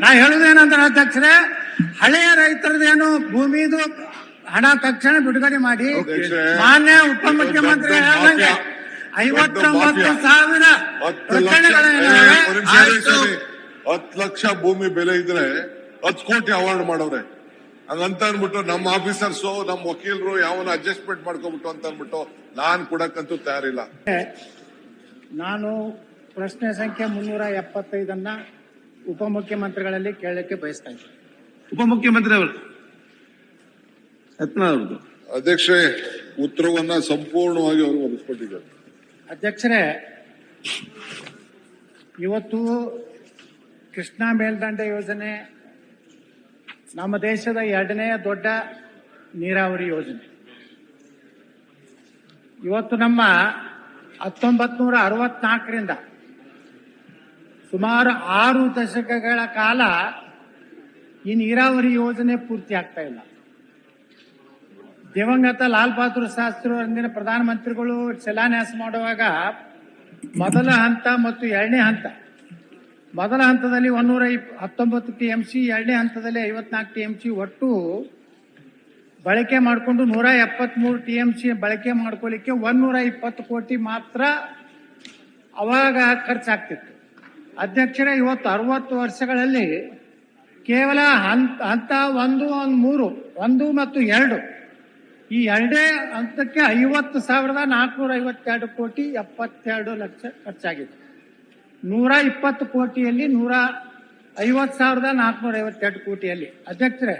ನಾ ಹೇಳುದೇನಂದ್ರೆ ಅಧ್ಯಕ್ಷರೇ, ಹಳೆಯ ರೈತರದೇನು ಭೂಮಿದು ಹಣ ತಕ್ಷಣ ಬಿಡುಗಡೆ ಮಾಡಿ ಮಾನ್ಯ ಉಪಮುಖ್ಯಮಂತ್ರಿ ಹೇಳಂಗೆ 59,000 10 ಲಕ್ಷ ಭೂಮಿ ಬೆಲೆ ಇದ್ರೆ 10 ಕೋಟಿ ಅವಾರ್ಡ್ ಮಾಡವ್ರೆ. ಹಂಗಂತ ಅನ್ಬಿಟ್ಟು ನಮ್ಮ ಆಫೀಸರ್ಸು ನಮ್ಮ ವಕೀಲರು ಯಾವನ ಅಡ್ಜಸ್ಟ್ಮೆಂಟ್ ಮಾಡ್ಕೊಬಿಟ್ಟು ಅಂತ ಅನ್ಬಿಟ್ಟು ನಾನ್ ಕೊಡಕ್ಕಂತೂ ತಯಾರಿಲ್ಲ. ನಾನು ಪ್ರಶ್ನೆ ಸಂಖ್ಯೆ 375 ಉಪಮುಖ್ಯಮಂತ್ರಿಗಳಲ್ಲಿ ಕೇಳಲಿಕ್ಕೆ ಬಯಸ್ತಾ ಇದ್ದೀನಿ. ಉಪಮುಖ್ಯಮಂತ್ರಿ ಅವರು ಯತ್ನಾಳ್ ಅಧ್ಯಕ್ಷರೇ, ಉತ್ತರವನ್ನ ಸಂಪೂರ್ಣವಾಗಿ ಅವರು ಒದಗಿಸ್ಕೊಟ್ಟಿದ್ದಾರೆ. ಅಧ್ಯಕ್ಷರೇ, ಇವತ್ತು ಕೃಷ್ಣಾ ಮೇಲ್ದಂಡೆ ಯೋಜನೆ ನಮ್ಮ ದೇಶದ 2ನೇ ದೊಡ್ಡ ನೀರಾವರಿ ಯೋಜನೆ. ಇವತ್ತು ನಮ್ಮ 1964ರಿಂದ ಸುಮಾರು 6 ದಶಕಗಳ ಕಾಲ ಈ ನೀರಾವರಿ ಯೋಜನೆ ಪೂರ್ತಿ ಆಗ್ತಾ ಇಲ್ಲ. ದಿವಂಗತ ಲಾಲ್ ಬಹದ್ದೂರ್ ಶಾಸ್ತ್ರಿ ಅಂದಿನ ಪ್ರಧಾನಮಂತ್ರಿಗಳು ಶಿಲಾನ್ಯಾಸ ಮಾಡುವಾಗ ಮೊದಲ ಹಂತ ಮತ್ತು 2ನೇ ಹಂತ, ಮೊದಲ ಹಂತದಲ್ಲಿ 119 TMC, 2ನೇ ಹಂತದಲ್ಲಿ 54 TMC ಒಟ್ಟು ಬಳಕೆ ಮಾಡಿಕೊಂಡು 173 TMC ಬಳಕೆ ಮಾಡ್ಕೊಳ್ಳಿಕ್ಕೆ 120 ಕೋಟಿ ಮಾತ್ರ ಅವಾಗ ಖರ್ಚಾಗ್ತಿತ್ತು. ಅಧ್ಯಕ್ಷರೇ, ಇವತ್ತು 60 ವರ್ಷಗಳಲ್ಲಿ ಕೇವಲ ಹಂತ 1, 3 ಮತ್ತು 2 ಈ 2ನೇ ಹಂತಕ್ಕೆ 50,452 ಕೋಟಿ 72 ಲಕ್ಷ ಖರ್ಚಾಗಿದೆ. 120 ಕೋಟಿಯಲ್ಲಿ 150,452 ಕೋಟಿಯಲ್ಲಿ. ಅಧ್ಯಕ್ಷರೇ,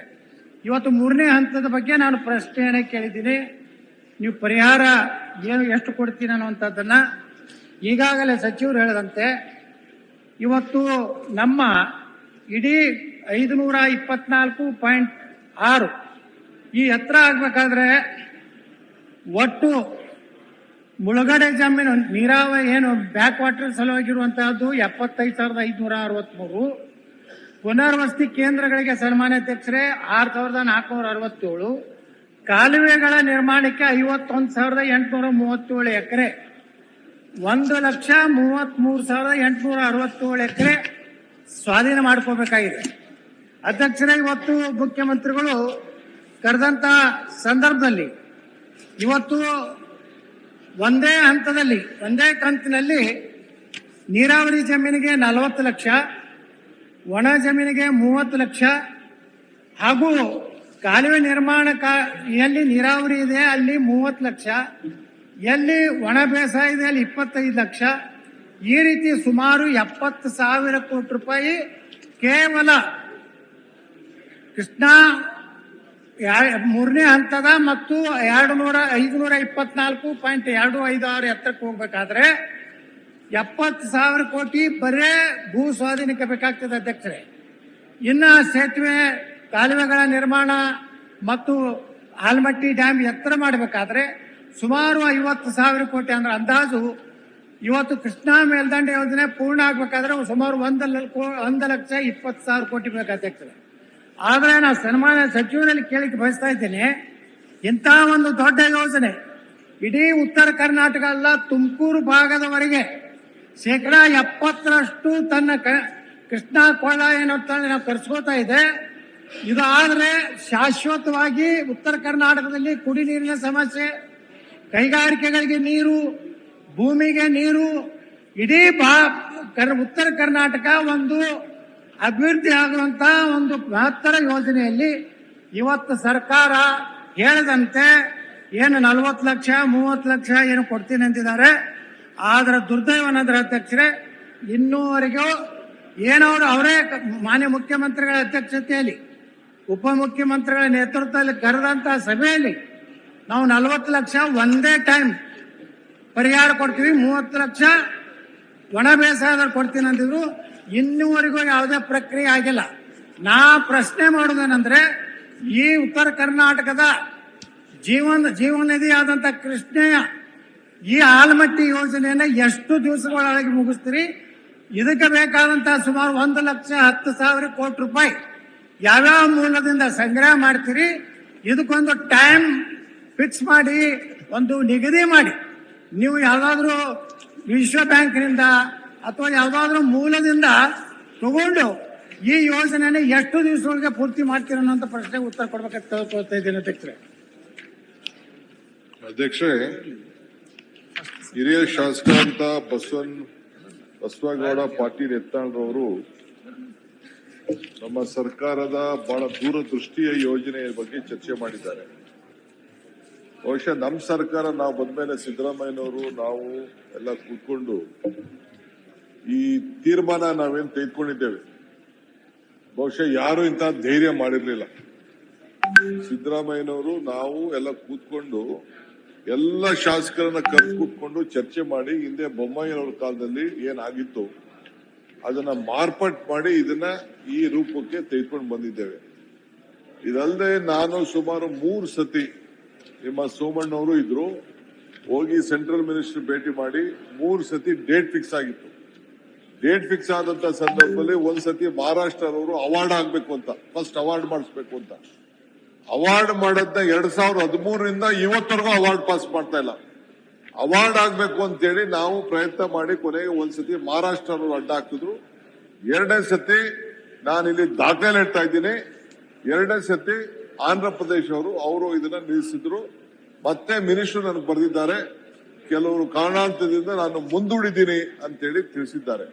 ಇವತ್ತು 3ನೇ ಹಂತದ ಬಗ್ಗೆ ನಾನು ಪ್ರಶ್ನೆಯನ್ನೇ ಕೇಳಿದ್ದೀನಿ. ನೀವು ಪರಿಹಾರ ಎಷ್ಟು ಕೊಡ್ತೀನಿ ಅನ್ನುವಂಥದ್ದನ್ನ ಈಗಾಗಲೇ ಸಚಿವರು ಹೇಳಿದಂತೆ ಇವತ್ತು ನಮ್ಮ ಇಡೀ 524.6 ಈ ಎತ್ತರ ಆಗ್ಬೇಕಾದ್ರೆ ಒಟ್ಟು ಮುಳುಗಡೆ ಜಮೀನು ನೀರಾವರಿ ಏನು ಬ್ಯಾಕ್ ವಾಟರ್ ಸಲುವಾಗಿರುವಂತಹದ್ದು 75,563, ಪುನರ್ವಸತಿ ಕೇಂದ್ರಗಳಿಗೆ ಸನ್ಮಾನ್ಯ ಅಧ್ಯಕ್ಷರೇ 6,467, ಕಾಲುವೆಗಳ ನಿರ್ಮಾಣಕ್ಕೆ 51,837 ಎಕರೆ, 1,33,867 ಎಕರೆ ಸ್ವಾಧೀನ ಮಾಡ್ಕೋಬೇಕಾಗಿದೆ. ಅಧ್ಯಕ್ಷರೇ, ಇವತ್ತು ಮುಖ್ಯಮಂತ್ರಿಗಳು ಕರೆದಂತ ಸಂದರ್ಭದಲ್ಲಿ ಇವತ್ತು ಒಂದೇ ಹಂತದಲ್ಲಿ ಒಂದೇ ಕಂತಿನಲ್ಲಿ ನೀರಾವರಿ ಜಮೀನಿಗೆ 40 ಲಕ್ಷ, ಒಣ ಜಮೀನಿಗೆ 30 ಲಕ್ಷ ಹಾಗೂ ಕಾಲುವೆ ನಿರ್ಮಾಣ ಎಲ್ಲಿ ನೀರಾವರಿ ಇದೆ ಅಲ್ಲಿ 30 ಲಕ್ಷ, ಎಲ್ಲಿ ಒಣ ಬೇಸಾಯ ಇದೆ ಅಲ್ಲಿ 25 ಲಕ್ಷ, ಈ ರೀತಿ ಸುಮಾರು 70,000 ಕೋಟಿ ರೂಪಾಯಿ ಕೇವಲ ಕೃಷ್ಣಾ 3ನೇ ಹಂತದ ಮತ್ತು 524.256 ಎತ್ತರಕ್ಕೆ ಹೋಗ್ಬೇಕಾದ್ರೆ 70,000 ಕೋಟಿ ಬರೇ ಭೂ ಸ್ವಾಧೀನಕ್ಕೆ ಬೇಕಾಗ್ತದೆ. ಅಧ್ಯಕ್ಷರೇ, ಇನ್ನ ಸೇತುವೆ ಕಾಲುವೆಗಳ ನಿರ್ಮಾಣ ಮತ್ತು ಆಲಮಟ್ಟಿ ಡ್ಯಾಮ್ ಎತ್ತರ ಮಾಡಬೇಕಾದ್ರೆ ಸುಮಾರು 50,000 ಕೋಟಿ ಅಂದ್ರೆ ಅಂದಾಜು ಇವತ್ತು ಕೃಷ್ಣಾ ಮೇಲ್ದಂಡೆ ಯೋಜನೆ ಪೂರ್ಣ ಆಗ್ಬೇಕಾದ್ರೆ ಸುಮಾರು 1,20,000 ಕೋಟಿ ಬೇಕು. ಅಧ್ಯಕ್ಷರೇ, ಆದ್ರೆ ನಾನು ಸನ್ಮಾನ್ಯ ಸಚಿವರಲ್ಲಿ ಕೇಳಿಕ್ಕೆ ಬಯಸ್ತಾ ಇದ್ದೇನೆ, ಇಂಥ ಒಂದು ದೊಡ್ಡ ಯೋಜನೆ ಇಡೀ ಉತ್ತರ ಕರ್ನಾಟಕ ಅಲ್ಲ, ತುಮಕೂರು ಭಾಗದವರೆಗೆ 70% ತನ್ನ ಕೃಷ್ಣಾ ಕೊಳ್ಳ ಏನಂತ ನಾವು ಕರ್ಸ್ಕೋತಾ ಇದೆ. ಇದು ಆದ್ರೆ ಶಾಶ್ವತವಾಗಿ ಉತ್ತರ ಕರ್ನಾಟಕದಲ್ಲಿ ಕುಡಿ ನೀರಿನ ಸಮಸ್ಯೆ, ಕೈಗಾರಿಕೆಗಳಿಗೆ ನೀರು, ಭೂಮಿಗೆ ನೀರು, ಇಡೀ ಉತ್ತರ ಕರ್ನಾಟಕ ಒಂದು ಅಭಿವೃದ್ಧಿ ಆಗುವಂತ ಒಂದು ಮಹತ್ತರ ಯೋಜನೆಯಲ್ಲಿ ಇವತ್ತು ಸರ್ಕಾರ ಹೇಳಿದಂತೆ ಏನು 40 ಲಕ್ಷ 30 ಲಕ್ಷ ಏನು ಕೊಡ್ತೀನಿ ಅಂತಿದ್ದಾರೆ. ಆದ್ರೆ ದುರ್ದೈವನಂದ್ರೆ ಅಧ್ಯಕ್ಷರೇ, ಇನ್ನೂವರೆಗೂ ಏನವರು ಅವರೇ ಮಾನ್ಯ ಮುಖ್ಯಮಂತ್ರಿಗಳ ಅಧ್ಯಕ್ಷತೆಯಲ್ಲಿ ಉಪಮುಖ್ಯಮಂತ್ರಿಗಳ ನೇತೃತ್ವದಲ್ಲಿ ಕರೆದಂತಹ ಸಭೆಯಲ್ಲಿ ನಾವು 40 ಲಕ್ಷ ಒಂದೇ ಟೈಮ್ ಪರಿಹಾರ ಕೊಡ್ತೀವಿ, 30 ಲಕ್ಷ ಒಣ ಬೇಸಾಯದಲ್ಲಿ ಕೊಡ್ತೀನಿ ಅಂತಿದ್ರು. ಇನ್ನೂವರೆಗೂ ಯಾವುದೇ ಪ್ರಕ್ರಿಯೆ ಆಗಿಲ್ಲ. ನಾ ಪ್ರಶ್ನೆ ಮಾಡೋದೇನೆಂದ್ರೆ, ಈ ಉತ್ತರ ಕರ್ನಾಟಕದ ಜೀವನದಿ ಆದಂತ ಕೃಷ್ಣೆಯ ಈ ಆಲಮಟ್ಟಿ ಯೋಜನೆಯನ್ನ ಎಷ್ಟು ದಿವಸಗಳೊಳಗೆ ಮುಗಿಸ್ತೀರಿ? ಇದಕ್ಕೆ ಬೇಕಾದಂತಹ ಸುಮಾರು 1,10,000 ಕೋಟಿ ರೂಪಾಯಿ ಯಾವ್ಯಾವ ಮೂಲದಿಂದ ಸಂಗ್ರಹ ಮಾಡ್ತೀರಿ? ಇದಕ್ಕೊಂದು ಟೈಮ್ ಫಿಕ್ಸ್ ಮಾಡಿ, ಒಂದು ನಿಗದಿ ಮಾಡಿ, ನೀವು ಯಾವ್ದಾದ್ರು ವಿಶ್ವ ಬ್ಯಾಂಕ್ನಿಂದ ಅಥವಾ ಯಾವ್ದಾದ್ರು ಮೂಲದಿಂದ ತಗೊಂಡು ಈ ಯೋಜನೆನ ಎಷ್ಟು ದಿವಸದೊಳಗೆ ಪೂರ್ತಿ ಮಾಡ್ತೀರ ಅನ್ನೋಂಥ ಪ್ರಶ್ನೆಗೆ ಉತ್ತರ ಕೊಡ್ಬೇಕಂತ ಕೇಳ್ಕೊಳ್ತಾ ಇದ್ದೀನಿ ಅಧ್ಯಕ್ಷರೇ. ಅಧ್ಯಕ್ಷೆ, ಹಿರಿಯ ಶಾಸಕ ಅಂತ ಬಸವಗೌಡ ಪಾಟೀಲ್ ಯತ್ನಾಳ್ರವರು ನಮ್ಮ ಸರ್ಕಾರದ ಬಹಳ ದೂರದೃಷ್ಟಿಯ ಯೋಜನೆಯ ಬಗ್ಗೆ ಚರ್ಚೆ ಮಾಡಿದ್ದಾರೆ. ಬಹುಶಃ ನಮ್ಮ ಸರ್ಕಾರ ನಾವು ಬಂದ್ಮೇಲೆ ಸಿದ್ದರಾಮಯ್ಯನವರು ನಾವು ಎಲ್ಲ ಕೂತ್ಕೊಂಡು ಈ ತೀರ್ಮಾನ ನಾವೇನು ತೆಗೆದುಕೊಂಡಿದ್ದೇವೆ, ಬಹುಶಃ ಯಾರು ಇಂಥ ಧೈರ್ಯ ಮಾಡಿರ್ಲಿಲ್ಲ. ಸಿದ್ದರಾಮಯ್ಯನವರು ನಾವು ಎಲ್ಲ ಕೂತ್ಕೊಂಡು ಎಲ್ಲ ಶಾಸಕರನ್ನ ಕರೆದು ಕೂತ್ಕೊಂಡು ಚರ್ಚೆ ಮಾಡಿ ಹಿಂದೆ ಬೊಮ್ಮಾಯಿಯವ್ರ ಕಾಲದಲ್ಲಿ ಏನಾಗಿತ್ತು ಅದನ್ನ ಮಾರ್ಪಾಟ್ ಮಾಡಿ ಇದನ್ನ ಈ ರೂಪಕ್ಕೆ ತೆಗೆದುಕೊಂಡು ಬಂದಿದ್ದೇವೆ. ಇದಲ್ಲದೆ ನಾನು ಸುಮಾರು 3 ಸತಿ ನಿಮ್ಮ ಸೋಮಣ್ಣವರು ಇದ್ರು, ಹೋಗಿ ಸೆಂಟ್ರಲ್ ಮಿನಿಸ್ಟರ್ ಭೇಟಿ ಮಾಡಿ 3 ಸತಿ ಡೇಟ್ ಫಿಕ್ಸ್ ಆಗಿತ್ತು. ಡೇಟ್ ಫಿಕ್ಸ್ ಆದಂತ ಸಂದರ್ಭದಲ್ಲಿ ಒಂದ್ಸತಿ ಮಹಾರಾಷ್ಟ್ರದವರು ಅವಾರ್ಡ್ ಆಗ್ಬೇಕು ಅಂತ, ಫಸ್ಟ್ ಅವಾರ್ಡ್ ಮಾಡಿಸ್ಬೇಕು ಅಂತ ಅವಾರ್ಡ್ ಮಾಡದ್ನ 2013ರಿಂದ ಇವತ್ತರೆಗೂ ಅವಾರ್ಡ್ ಪಾಸ್ ಮಾಡ್ತಾ ಇಲ್ಲ. ಅವಾರ್ಡ್ ಆಗ್ಬೇಕು ಅಂತೇಳಿ ನಾವು ಪ್ರಯತ್ನ ಮಾಡಿ ಕೊನೆಗೆ ಒಂದ್ಸತಿ ಮಹಾರಾಷ್ಟ್ರದವರು ಅಡ್ಡ ಹಾಕಿದ್ರು. 2ನೇ ಸತಿ ನಾನಿಲ್ಲಿ ದಾಖಲೆ ಇಡ್ತಾ ಇದ್ದೀನಿ. 2ನೇ ಸತಿ ಆಂಧ್ರ ಪ್ರದೇಶ ಅವರು ಇದನ್ನ ನಿಲ್ಲಿಸಿದ್ರು. ಮತ್ತೆ ಮಿನಿಸ್ಟರ್ ನನಗೆ ಬರೆದಿದ್ದಾರೆ, ಕೆಲವರು ಕಾರಣಾಂತರದಿಂದ ನಾನು ಮುಂದೂಡಿದ್ದೀನಿ ಅಂತೇಳಿ ತಿಳಿಸಿದ್ದಾರೆ.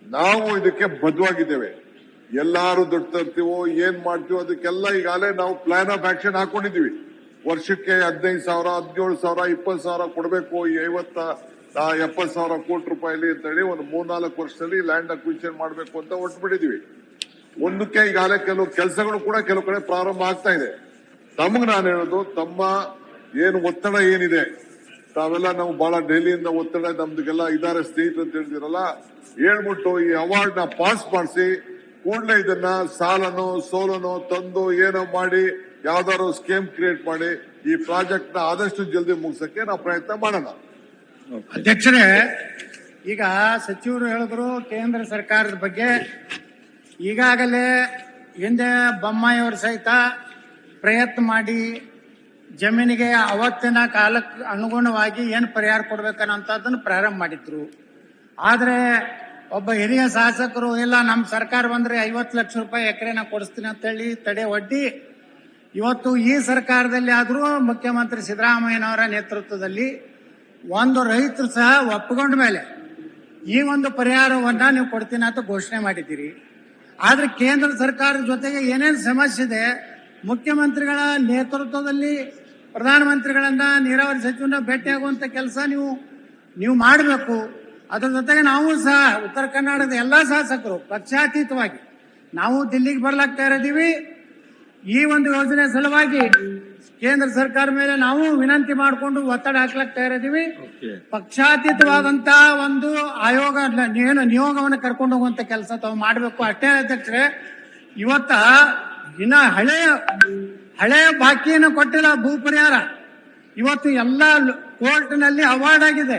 ನಾವು ಇದಕ್ಕೆ ಬದ್ಧವಾಗಿದ್ದೇವೆ. ಎಲ್ಲಾರು ದುಡ್ಡು ತರ್ತೀವೋ ಏನ್ ಮಾಡ್ತೀವೋ ಅದಕ್ಕೆಲ್ಲ ಈಗಾಗಲೇ ನಾವು ಪ್ಲಾನ್ ಆಫ್ ಆಕ್ಷನ್ ಹಾಕೊಂಡಿದೀವಿ. ವರ್ಷಕ್ಕೆ 15,000, 17,000, 20,000 ಕೊಡಬೇಕು, ಈ 70,000 ಕೋಟಿ ರೂಪಾಯಿ ಅಂತೇಳಿ ಒಂದು 3-4 ವರ್ಷದಲ್ಲಿ ಲ್ಯಾಂಡ್ ಅಕ್ವಿಷನ್ ಮಾಡಬೇಕು ಅಂತ ಹೊರಟ್ಬಿಟ್ಟಿದೀವಿ. ಒಂದಕ್ಕೆ ಈಗಾಗಲೇ ಕೆಲವು ಕೆಲಸಗಳು ಕೂಡ ಕೆಲವು ಕಡೆ ಪ್ರಾರಂಭ ಆಗ್ತಾ ಇದೆ. ತಮಗೆ ನಾನು ಹೇಳೋದು, ತಮ್ಮ ಏನು ಒತ್ತಡ ಏನಿದೆ, ತಾವೆಲ್ಲ ನಾವು ಬಹಳ ಡೆಲ್ಲಿಯಿಂದ ಒತ್ತಡ ನಮ್ದಿಗೆಲ್ಲ ಇದಾರೆ ಸ್ನೇಹಿತರು ಅಂತ ಹೇಳ್ತಿರಲ್ಲ, ಹೇಳ್ಬಿಟ್ಟು ಈ ಅವಾರ್ಡ್ ನ ಪಾಸ್ ಮಾಡಿಸಿ ಕೂಡಲೇ ಇದನ್ನ ಸಾಲನೋ ಸೋಲನೋ ತಂದು ಏನೋ ಮಾಡಿ ಯಾವ್ದಾದ್ರು ಸ್ಕೀಮ್ ಕ್ರಿಯೇಟ್ ಮಾಡಿ ಈ ಪ್ರಾಜೆಕ್ಟ್ ನ ಆದಷ್ಟು ಜಲ್ದಿ ಮುಗಿಸಕ್ಕೆ ನಾವು ಪ್ರಯತ್ನ ಮಾಡೋಣ. ಅಧ್ಯಕ್ಷರೇ, ಈಗ ಸಚಿವರು ಹೇಳಿದ್ರು ಕೇಂದ್ರ ಸರ್ಕಾರದ ಬಗ್ಗೆ. ಈಗಾಗಲೇ ಹಿಂದೆ ಬೊಮ್ಮಾಯಿಯವರು ಸಹಿತ ಪ್ರಯತ್ನ ಮಾಡಿ ಜಮೀನಿಗೆ ಅವತ್ತಿನ ಕಾಲಕ್ಕೆ ಅನುಗುಣವಾಗಿ ಏನು ಪರಿಹಾರ ಕೊಡ್ಬೇಕನ್ನೋಂಥದ್ದನ್ನು ಪ್ರಾರಂಭ ಮಾಡಿದ್ರು. ಆದರೆ ಒಬ್ಬ ಹಿರಿಯ ಶಾಸಕರು ಇಲ್ಲ ನಮ್ಮ ಸರ್ಕಾರ ಬಂದ್ರೆ 50 ಲಕ್ಷ ರೂಪಾಯಿ ಎಕರೆನ ಕೊಡಿಸ್ತೀನಿ ಅಂತ ಹೇಳಿ ತಡೆ ಒಡ್ಡಿ ಇವತ್ತು ಈ ಸರ್ಕಾರದಲ್ಲಿ ಆದರೂ ಮುಖ್ಯಮಂತ್ರಿ ಸಿದ್ದರಾಮಯ್ಯನವರ ನೇತೃತ್ವದಲ್ಲಿ ಒಂದು ರೈತರು ಸಹ ಒಪ್ಪಿಕೊಂಡ ಮೇಲೆ ಈ ಒಂದು ಪರಿಹಾರವನ್ನ ನೀವು ಕೊಡ್ತೀನಿ ಅಂತ ಘೋಷಣೆ ಮಾಡಿದ್ದೀರಿ. ಆದ್ರೆ ಕೇಂದ್ರ ಸರ್ಕಾರದ ಜೊತೆಗೆ ಏನೇನು ಸಮಸ್ಯೆ ಇದೆ, ಮುಖ್ಯಮಂತ್ರಿಗಳ ನೇತೃತ್ವದಲ್ಲಿ ಪ್ರಧಾನಮಂತ್ರಿಗಳನ್ನ ನೀರಾವರಿ ಸಚಿವನ ಭೇಟಿಯಾಗುವಂತ ಕೆಲಸ ನೀವು ಮಾಡಬೇಕು. ಅದರ ಜೊತೆಗೆ ನಾವು ಸಹ ಉತ್ತರ ಕರ್ನಾಟಕದ ಎಲ್ಲಾ ಶಾಸಕರು ಪಕ್ಷಾತೀತವಾಗಿ ನಾವು ದಿಲ್ಲಿಗೆ ಬರ್ಲಾಗ್ತಾ ಇದ್ದೀವಿ. ಈ ಒಂದು ಯೋಜನೆ ಸಲುವಾಗಿ ಕೇಂದ್ರ ಸರ್ಕಾರ ಮೇಲೆ ನಾವು ವಿನಂತಿ ಮಾಡಿಕೊಂಡು ಒತ್ತಡ ಹಾಕ್ಲಾಗ್ತಾ ಇದ್ದೀವಿ. ಪಕ್ಷಾತೀತವಾದಂತ ಒಂದು ಆಯೋಗ ನಿಯೋಗವನ್ನು ಕರ್ಕೊಂಡು ಹೋಗುವಂತ ಕೆಲಸ ತಾವು ಮಾಡಬೇಕು. ಅಷ್ಟೇ ಅಧ್ಯಕ್ಷರೇ, ಇವತ್ತ ಇನ್ನ ಹಳೆಯ ಬಾಕಿಯನ್ನು ಕೊಟ್ಟಿಲ್ಲ ಭೂ ಪರಿಹಾರ. ಇವತ್ತು ಎಲ್ಲ ಕೋರ್ಟ್ನಲ್ಲಿ ಅವಾರ್ಡ್ ಆಗಿದೆ.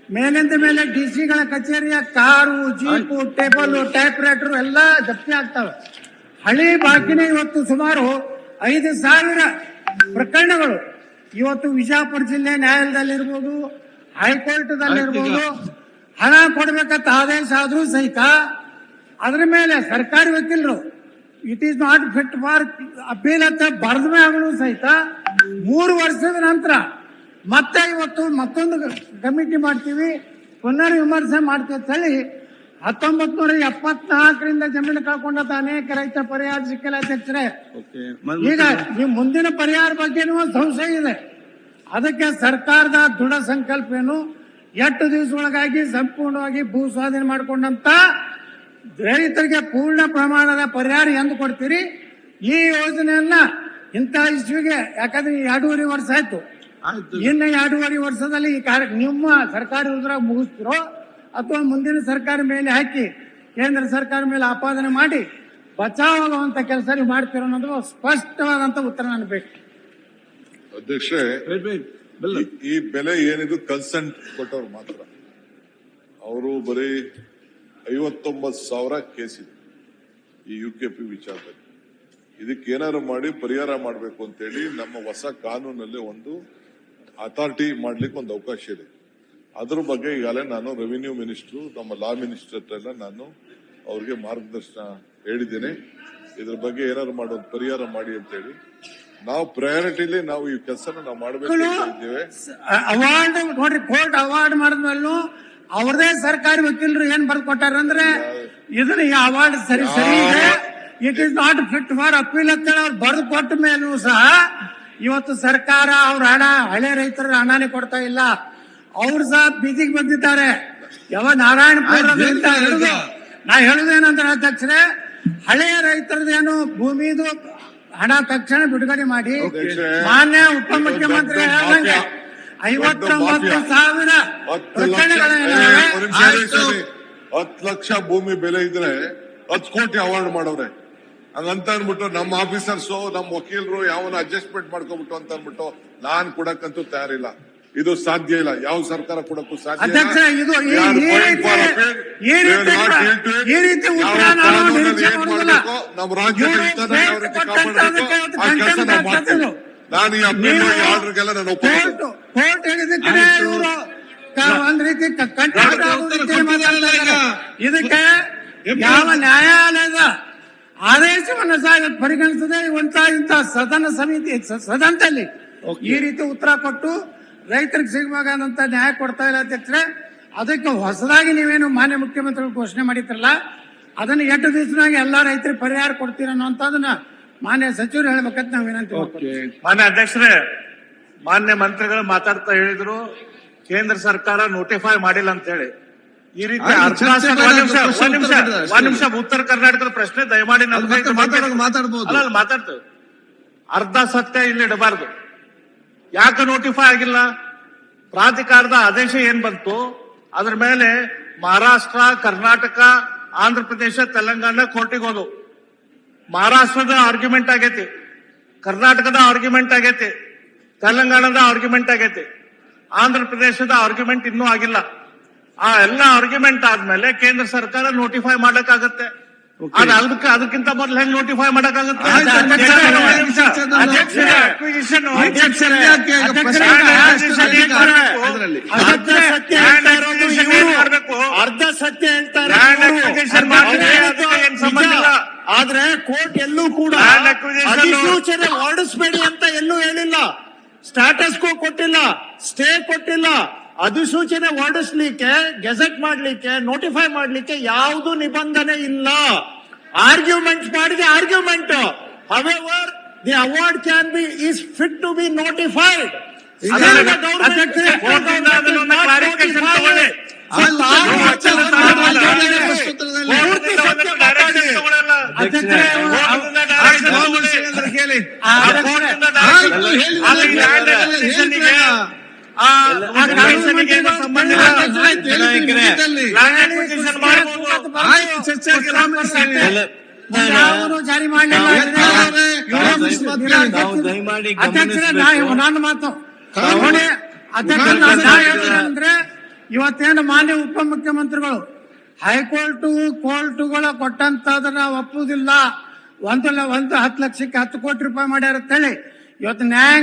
ಮೇಲಿಂದ ಮೇಲೆ ಡಿಸಿಗಳ ಕಚೇರಿಯ car, jeep, table, type writer ಎಲ್ಲ ಜಪ್ತಿ ಆಗ್ತವೆ. ಹಳಿ ಬಾಕಿನೇ ಇವತ್ತು ಸುಮಾರು 5,000 ಪ್ರಕರಣಗಳು ಇವತ್ತು ವಿಜಯಪುರ ಜಿಲ್ಲೆ ನ್ಯಾಯಾಲಯದಲ್ಲಿರ್ಬೋದು, ಹೈಕೋರ್ಟ್ದಲ್ಲಿರ್ಬೋದು ಹಣ ಕೊಡ್ಬೇಕಂತ ಆದೇಶ ಆದ್ರೂ ಸಹಿತ ಅದ್ರ ಮೇಲೆ ಸರ್ಕಾರಿ ವಕೀಲರು it is not fit for appeal ಅಂತ ಬರೆದ ಮೇಲೂ ಸಹಿತ 3 ವರ್ಷದ ನಂತರ ಮತ್ತೆ ಇವತ್ತು ಮತ್ತೊಂದು ಕಮಿಟಿ ಮಾಡ್ತೀವಿ, ಪುನರ್ ವಿಮರ್ಶೆ ಮಾಡ್ತೀವಿ ಅಂತ ಹೇಳಿ 1974ರಿಂದ ಜಮೀನು ಕಳ್ಕೊಂಡಂತ ಅನೇಕ ರೈತರ ಪರಿಹಾರ ಸಿಕ್ಕಿಲ್ಲ ಅಧ್ಯಕ್ಷರೇ. ಈಗ ನೀವು ಮುಂದಿನ ಪರಿಹಾರ ಬಗ್ಗೆನೂ ಸಂಶಯ ಇದೆ. ಅದಕ್ಕೆ ಸರ್ಕಾರದ ದೃಢ ಸಂಕಲ್ಪ ಏನು, 8 ದಿವಸದೊಳಗಾಗಿ ಸಂಪೂರ್ಣವಾಗಿ ಭೂ ಸ್ವಾಧೀನ ಮಾಡಿಕೊಂಡಂತ ರೈತರಿಗೆ ಪೂರ್ಣ ಪ್ರಮಾಣದ ಪರಿಹಾರ ಎಂದು ಕೊಡ್ತೀರಿ. ಈ ಯೋಜನೆಯನ್ನ ಇಂಥ ಇಸ್ವಿಗೆ, ಯಾಕಂದ್ರೆ 2.5 ವರ್ಷ ಆಯ್ತು, ಇನ್ನು 2.5 ವರ್ಷದಲ್ಲಿ ಈ ನಿಮ್ಮ ಸರ್ಕಾರಿ ಉದ್ರಾಗ ಮುಗಿಸ್ತಿರೋ ಅಥವಾ ಮುಂದಿನ ಸರ್ಕಾರ ಮೇಲೆ ಹಾಕಿ ಕೇಂದ್ರ ಸರ್ಕಾರ ಮೇಲೆ ಆಪಾದನೆ ಮಾಡಿ ಬಚಾವಾಗುವಂತ ಕೆಲಸ ನೀವು ಮಾಡ್ತೀರೋ ಅನ್ನೋದು ಸ್ಪಷ್ಟವಾದಂತ ಉತ್ತರ ನನಗೆ ಬೇಕು. ಅಧ್ಯಕ್ಷೆ, ಈ ಬೆಲೆ ಏನಿದು ಕನ್ಸೆಂಟ್ ಕೊಟ್ಟವ್ರು ಮಾತ್ರ, ಅವರು ಬರೀ 59,000 ಕೇಸ್ ಇದೆ ಈ UKP ವಿಚಾರದಲ್ಲಿ. ಇದಕ್ಕೆ ಏನಾದ್ರು ಮಾಡಿ ಪರಿಹಾರ ಮಾಡಬೇಕು ಅಂತೇಳಿ ನಮ್ಮ ಹೊಸ ಕಾನೂನಲ್ಲಿ ಒಂದು ಅಥಾರಿಟಿ ಮಾಡ್ಲಿಕ್ಕೆ ಒಂದು ಅವಕಾಶ ಇದೆ. ಅದ್ರ ಬಗ್ಗೆ ಈಗಾಗಲೇ ನಾನು ರೆವಿನ್ಯೂ ಮಿನಿಸ್ಟ್ರು, ನಮ್ಮ ಲಾ ಮಿನಿಸ್ಟರ್ ಹತ್ರ ಎಲ್ಲ ನಾನು ಅವ್ರಿಗೆ ಮಾರ್ಗದರ್ಶನ ಹೇಳಿದ್ದೀನಿ. ಇದ್ರ ಬಗ್ಗೆ ಏನಾದ್ರು ಮಾಡೋದು ಪರಿಹಾರ ಮಾಡಿ ಅಂತ ಹೇಳಿ ನಾವು ಪ್ರಯಾರಿಟಿಲಿ ನಾವು ಈ ಕೆಲಸನ ನಾವು ಮಾಡಬೇಕು ಇದ್ದೇವೆ. ಅವಾರ್ಡ್ ನೋಡ್ರಿ, ಕೋರ್ಟ್ ಅವಾರ್ಡ್ ಮಾಡಿದ್ಮೇಲೂ ಅವ್ರದೇ ಸರ್ಕಾರಿ ವಕೀಲರು ಏನ್ ಬರ್ದು ಕೊಟ್ಟಾರ ಅಂದ್ರೆ ಇದನ್ನ ಈ ಅವಾರ್ಡ್ ಸರಿ ಇದೆ, it is not fit for appeal ಅಂತ ಹೇಳಿ ಅವ್ರು ಬರೆದು ಕೊಟ್ಟ ಮೇಲೂ ಸಹ ಇವತ್ತು ಸರ್ಕಾರ ಅವ್ರ ಹಣ ಹಳೆ ರೈತರ ಹಣನೇ ಕೊಡ್ತಾ ಇಲ್ಲ. ಅವ್ರು ಸಹ ಬೀದಿಗೆ ಬಂದಿದ್ದಾರೆ. ನಾರಾಯಣಪುರ ನಾ ಹೇಳುದೇನಂದ್ರೆ ಅಧ್ಯಕ್ಷರೇ, ಹಳೆಯ ರೈತರದೇನು ಭೂಮಿದು ಹಣ ತಕ್ಷಣ ಬಿಡುಗಡೆ ಮಾಡಿ ಮಾನ್ಯ ಉಪಮುಖ್ಯಮಂತ್ರಿ ಹೇಳಿದಂಗೆ 59,000 10 ಲಕ್ಷ ಭೂಮಿ ಬೆಲೆ ಇದ್ರೆ 10 ಕೋಟಿ ಅವಾರ್ಡ್ ಮಾಡವ್ರೆ. ಹಂಗಂತ ಅಂದ್ಬಿಟ್ಟು ನಮ್ಮ ಆಫೀಸರ್ಸ್ ನಮ್ಮ ವಕೀಲರು ಯಾವನ ಅಡ್ಜಸ್ಟ್ಮೆಂಟ್ ಮಾಡ್ಕೊಬಿಟ್ಟು ಅಂತ ಅಂದ್ಬಿಟ್ಟು ನಾನ್ ಕೊಡಕ್ಕಂತೂ ತಯಾರಿಲ್ಲ. ಇದು ಸಾಧ್ಯ ಇಲ್ಲ, ಯಾವ ಸರ್ಕಾರ ಕೊಡಕ್ಕೂ ಸಾಧ್ಯ ಇಲ್ಲ. ನಮ್ಮ ರಾಜ್ಯದ ಆ ಕೆಲಸ ನಾವು ಮಾಡ್ತೇವೆ. ನಾನು ಈ ಅಪೀಲ್ ಆರ್ಡರ್ಗೆಲ್ಲ ನಾನು ಕೋರ್ಟ್ ಹೇಳಿದಕ್ಕೆ ಒಂದ್ ರೀತಿ ಇದಕ್ಕೆ ಯಾವ ನ್ಯಾಯಾಲಯದ ಆದೇಶವನ್ನು ಸಹ ಪರಿಗಣಿಸದೆ ಇಂಥ ಸದನ ಸಮಿತಿ ಸದನದಲ್ಲಿ ಈ ರೀತಿ ಉತ್ತರ ಕೊಟ್ಟು ರೈತರಿಗೆ ಸಿಗಬೇಕಾದಂತ ನ್ಯಾಯ ಕೊಡ್ತಾ ಇಲ್ಲ ಅಧ್ಯಕ್ಷರೇ. ಅದಕ್ಕೆ ಹೊಸದಾಗಿ ನೀವೇನು ಮಾನ್ಯ ಮುಖ್ಯಮಂತ್ರಿಗಳು ಘೋಷಣೆ ಮಾಡಿದ್ರಲ್ಲ, ಅದನ್ನ 8 ದಿವಸನಾಗ ಎಲ್ಲಾ ರೈತರಿಗೆ ಪರಿಹಾರ ಕೊಡ್ತೀರ ಅನ್ನೋಂಥದನ್ನ ಮಾನ್ಯ ಸಚಿವರು ಹೇಳ್ಬೇಕಂತ ನಾವು ವಿನಂತಿ ಮಾಡ್ತೀವಿ. ಮಾನ್ಯ ಅಧ್ಯಕ್ಷರೇ, ಮಾನ್ಯ ಮಂತ್ರಿಗಳು ಮಾತಾಡ್ತಾ ಹೇಳಿದ್ರು ಕೇಂದ್ರ ಸರ್ಕಾರ ನೋಟಿಫೈ ಮಾಡಿಲ್ಲ ಅಂತ ಹೇಳಿ. ಈ ರೀತಿ ಒಂದ್ ನಿಮಿಷ ಉತ್ತರ ಕರ್ನಾಟಕದ ಪ್ರಶ್ನೆ ದಯಮಾಡಿ ಮಾತಾಡ್ತೇವೆ. ಅರ್ಧ ಸತ್ಯ ಇಲ್ಲಿ ಇಡಬಾರ್ದು. ಯಾಕೆ ನೋಟಿಫೈ ಆಗಿಲ್ಲ? ಪ್ರಾಧಿಕಾರದ ಆದೇಶ ಏನ್ ಬಂತು ಅದ್ರ ಮೇಲೆ ಮಹಾರಾಷ್ಟ್ರ, ಕರ್ನಾಟಕ, ಆಂಧ್ರ ಪ್ರದೇಶ, ತೆಲಂಗಾಣ ಕೋರ್ಟಿಗೆ ಹೋದು. ಮಹಾರಾಷ್ಟ್ರದ ಆರ್ಗ್ಯುಮೆಂಟ್ ಆಗೈತಿ, ಕರ್ನಾಟಕದ ಆರ್ಗ್ಯುಮೆಂಟ್ ಆಗೈತಿ, ತೆಲಂಗಾಣದ ಆರ್ಗ್ಯುಮೆಂಟ್ ಆಗೈತಿ, ಆಂಧ್ರ ಪ್ರದೇಶದ ಆರ್ಗ್ಯುಮೆಂಟ್ ಇನ್ನೂ ಆಗಿಲ್ಲ. ಆ ಎಲ್ಲ ಆರ್ಗ್ಯುಮೆಂಟ್ ಆದ್ಮೇಲೆ ಕೇಂದ್ರ ಸರ್ಕಾರ ನೋಟಿಫೈ ಮಾಡಕ್ಕಾಗತ್ತೆ. ಅದಕ್ಕಿಂತ ಮೊದಲು ಹೆಂಗ್ ನೋಟಿಫೈ ಮಾಡಕ್ಕಾಗುತ್ತೆ? ಅರ್ಧ ಸತ್ಯ ಹೇಳ್ತಾರೆ, ಆದ್ರೆ ಕೋರ್ಟ್ ಎಲ್ಲೂ ಕೂಡ ಅಧಿಸೂಚನೆ ಹೊರಡಿಸಬೇಡಿ ಅಂತ ಎಲ್ಲೂ ಹೇಳಿಲ್ಲ. ಸ್ಟಾಟಸ್ ಕೋ ಕೊಟ್ಟಿಲ್ಲ, ಸ್ಟೇ ಕೊಟ್ಟಿಲ್ಲ. ಅಧಿಸೂಚನೆ ಹೊರಡಿಸ್ಲಿಕ್ಕೆ, ಗೆಜೆಟ್ ಮಾಡ್ಲಿಕ್ಕೆ, ನೋಟಿಫೈ ಮಾಡ್ಲಿಕ್ಕೆ ಯಾವುದು ನಿಬಂಧನೆ ಇಲ್ಲ. ಆರ್ಗ್ಯುಮೆಂಟ್ ಮಾಡಿದೆ argument. However the award can be is fit to be notified. ಜಾರಿ ಮಾಡಲಿಲ್ಲ. ನನ್ನ ಮಾತು ಅಂದ್ರೆ ಇವತ್ತೇನು ಮಾನ್ಯ ಉಪಮುಖ್ಯಮಂತ್ರಿಗಳು ಕೋರ್ಟುಗಳ ಕೊಟ್ಟಂತದನ್ನ ಒಪ್ಪುವುದಿಲ್ಲ. 10 ಲಕ್ಷಕ್ಕೆ 10 ಕೋಟಿ ರೂಪಾಯಿ ಮಾಡ್ಯಾರ ಅಂತೇಳಿ ಇವತ್ತು ನ್ಯಾಯ